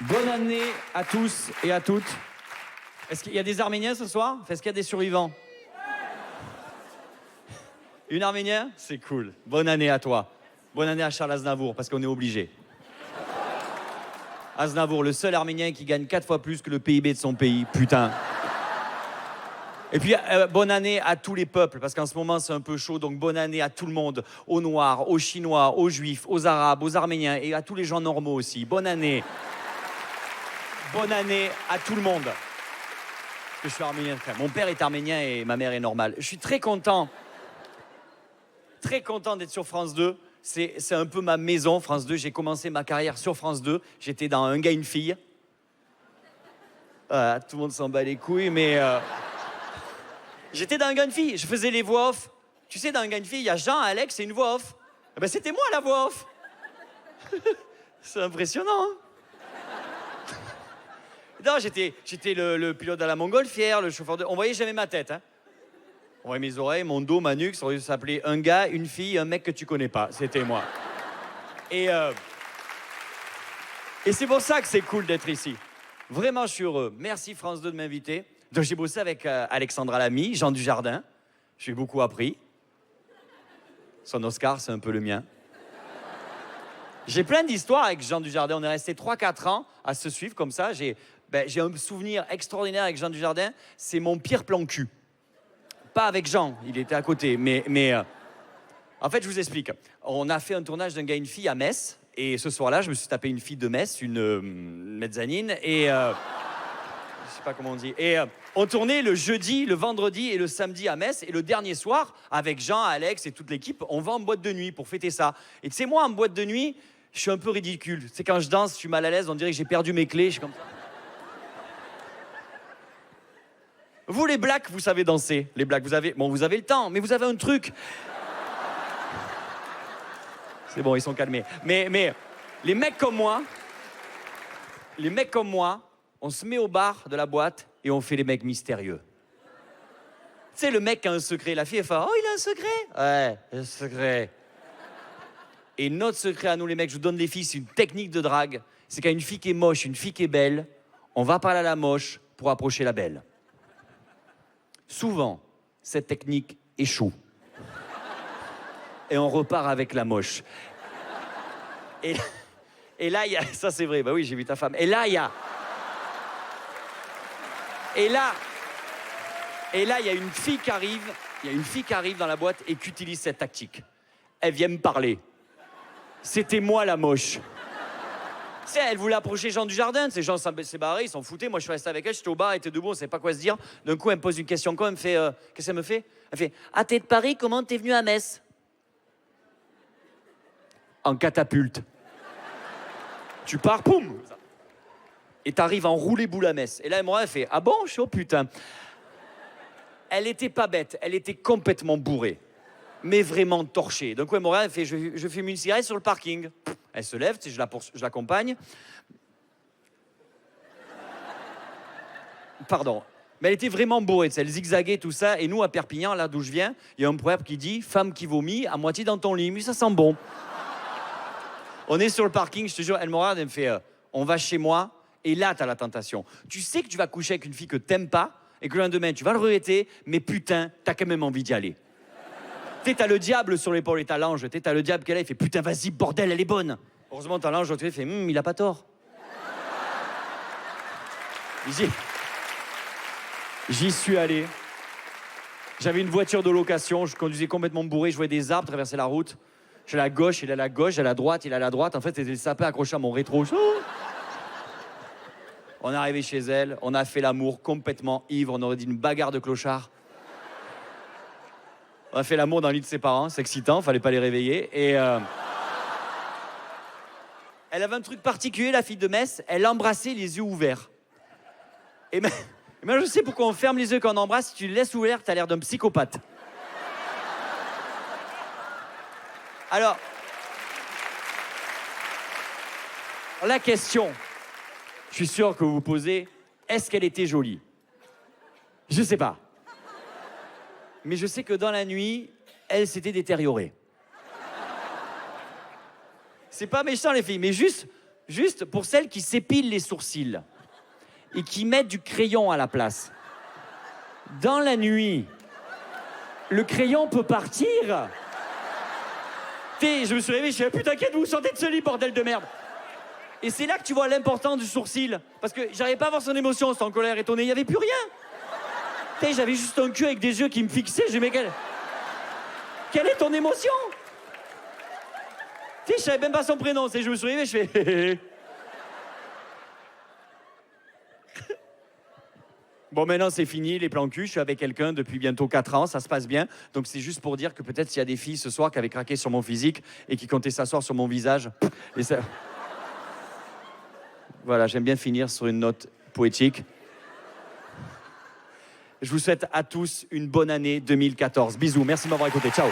Bonne année à tous et à toutes. Est-ce qu'il y a des Arméniens ce soir? Est-ce qu'il y a des survivants? Une Arménien? C'est cool. Bonne année à toi. Bonne année à Charles Aznavour, parce qu'on est obligé. Aznavour, le seul Arménien qui gagne 4 fois plus que le PIB de son pays. Putain. Et puis, bonne année à tous les peuples, parce qu'en ce moment, c'est un peu chaud. Donc, bonne année à tout le monde. Aux Noirs, aux Chinois, aux Juifs, aux Arabes, aux Arméniens et à tous les gens normaux aussi. Bonne année. Bonne année à tout le monde. Parce que je suis arménien, frère. Mon père est arménien et ma mère est normale. Je suis très content d'être sur France 2. C'est un peu ma maison, France 2. J'ai commencé ma carrière sur France 2. J'étais dans Un gars, une fille. Tout le monde s'en bat les couilles, mais... J'étais dans Un gars, une fille. Je faisais les voix off. Tu sais, dans Un gars, une fille, il y a Jean, Alex et une voix off. Eh ben, c'était moi, la voix off. C'est impressionnant, hein? Non, j'étais le pilote de la montgolfière, le chauffeur de... On voyait jamais ma tête, hein. On voyait mes oreilles, mon dos, ma nuque. Ça aurait dû s'appeler Un gars, une fille, un mec que tu connais pas. C'était moi. Et c'est pour ça que c'est cool d'être ici. Vraiment, je suis heureux. Merci France 2 de m'inviter. Donc, j'ai bossé avec Alexandra Lamy, Jean Dujardin. J'ai beaucoup appris. Son Oscar, c'est un peu le mien. J'ai plein d'histoires avec Jean Dujardin. On est resté 3-4 ans à se suivre comme ça. J'ai un souvenir extraordinaire avec Jean Dujardin. C'est mon pire plan cul. Pas avec Jean, il était à côté. Mais en fait, je vous explique. On a fait un tournage d'Un gars, une fille à Metz. Et ce soir-là, je me suis tapé une fille de Metz, une mezzanine. Et je sais pas comment on dit. Et on tournait le jeudi, le vendredi et le samedi à Metz. Et le dernier soir, avec Jean, Alex et toute l'équipe, on va en boîte de nuit pour fêter ça. Et tu sais, moi, en boîte de nuit, je suis un peu ridicule. C'est quand je danse, je suis mal à l'aise, on dirait que j'ai perdu mes clés. Je suis comme ça. Vous, les blacks, vous savez danser. Les blacks, vous avez le temps, mais vous avez un truc. C'est bon, ils sont calmés. Mais les mecs comme moi, on se met au bar de la boîte et on fait les mecs mystérieux. Tu sais, le mec qui a un secret, la fille, elle fait « Oh, il a un secret ?» Ouais, un secret. Et notre secret à nous, les mecs, je vous donne les filles, c'est une technique de drague. C'est quand une fille qui est moche, une fille qui est belle, on va parler à la moche pour approcher la belle. Souvent, cette technique échoue. Et on repart avec la moche. Et là, il y a... Ça, c'est vrai. Bah oui, j'ai vu ta femme. Et là, il y a une fille qui arrive. Il y a une fille qui arrive dans la boîte et qui utilise cette tactique. Elle vient me parler. C'était moi, la moche. Tu sais, elle voulait approcher Jean Dujardin. Ces gens s'est barré, ils s'en foutaient. Moi, je suis resté avec elle, j'étais au bar, elle était debout, on ne savait pas quoi se dire. D'un coup, elle me pose une question. Quoi, elle me fait qu'est-ce qu'elle me fait? Elle fait « t'es de Paris, comment t'es venu à Metz ?» En catapulte. Tu pars, poum! Et t'arrives en roulé-boule à Metz. Et là, elle me regarde, elle fait « Ah bon? Je suis oh putain. » Elle était pas bête, elle était complètement bourrée. Mais vraiment torchée. D'un coup, elle me regarde, elle fait « Je fume une cigarette sur le parking. » Elle se lève, tu sais, je l'accompagne. Pardon. Mais elle était vraiment bourrée, tu sais, elle zigzaguait, tout ça. Et nous, à Perpignan, là d'où je viens, il y a un proverbe qui dit « Femme qui vomit, à moitié dans ton lit. » Mais ça sent bon. On est sur le parking, je te jure, elle me regarde, elle me fait on va chez moi. Et là, t'as la tentation. Tu sais que tu vas coucher avec une fille que t'aimes pas et que le lendemain, tu vas le regretter, mais putain, t'as quand même envie d'y aller. Tu sais, t'as le diable sur l'épaule et t'as l'ange. Tu sais, t'as le diable qui est là, il fait putain, vas-y, bordel, elle est bonne. Heureusement, t'as l'ange, il fait il a pas tort. J'y suis allé. J'avais une voiture de location, je conduisais complètement bourré, je voyais des arbres traverser la route. Je suis à la gauche, il est à la gauche, à la droite, il est à la droite. En fait, c'était le sapin accroché à mon rétro. On est arrivé chez elle, on a fait l'amour complètement ivre, on aurait dit une bagarre de clochards. On a fait l'amour dans le lit de ses parents, c'est excitant, fallait pas les réveiller. Et elle avait un truc particulier, la fille de Metz, elle embrassait les yeux ouverts. Et mais je sais pourquoi on ferme les yeux quand on embrasse, si tu les laisses ouverts, t'as l'air d'un psychopathe. Alors, la question, je suis sûr que vous vous posez, est-ce qu'elle était jolie? Je sais pas. Mais je sais que dans la nuit, elle s'était détériorée. C'est pas méchant, les filles, mais juste, Juste pour celles qui s'épilent les sourcils et qui mettent du crayon à la place. Dans la nuit, le crayon peut partir. Je me suis réveillé, je suis putain, qu'est-ce que vous sentez de ce lit, bordel de merde. Et c'est là que tu vois l'importance du sourcil. Parce que j'arrivais pas à voir son émotion, c'était en colère, étonné, il n'y avait plus rien. J'avais juste un cul avec des yeux qui me fixaient, je dis mais quelle est ton émotion? Je savais même pas son prénom, je me suis réveillé, je fais... Bon, maintenant, c'est fini, les plans cul. Je suis avec quelqu'un depuis bientôt 4 ans, ça se passe bien. Donc, c'est juste pour dire que peut-être s'il y a des filles ce soir qui avaient craqué sur mon physique et qui comptaient s'asseoir sur mon visage. Et ça... Voilà, j'aime bien finir sur une note poétique. Je vous souhaite à tous une bonne année 2014. Bisous, merci de m'avoir écouté. Ciao.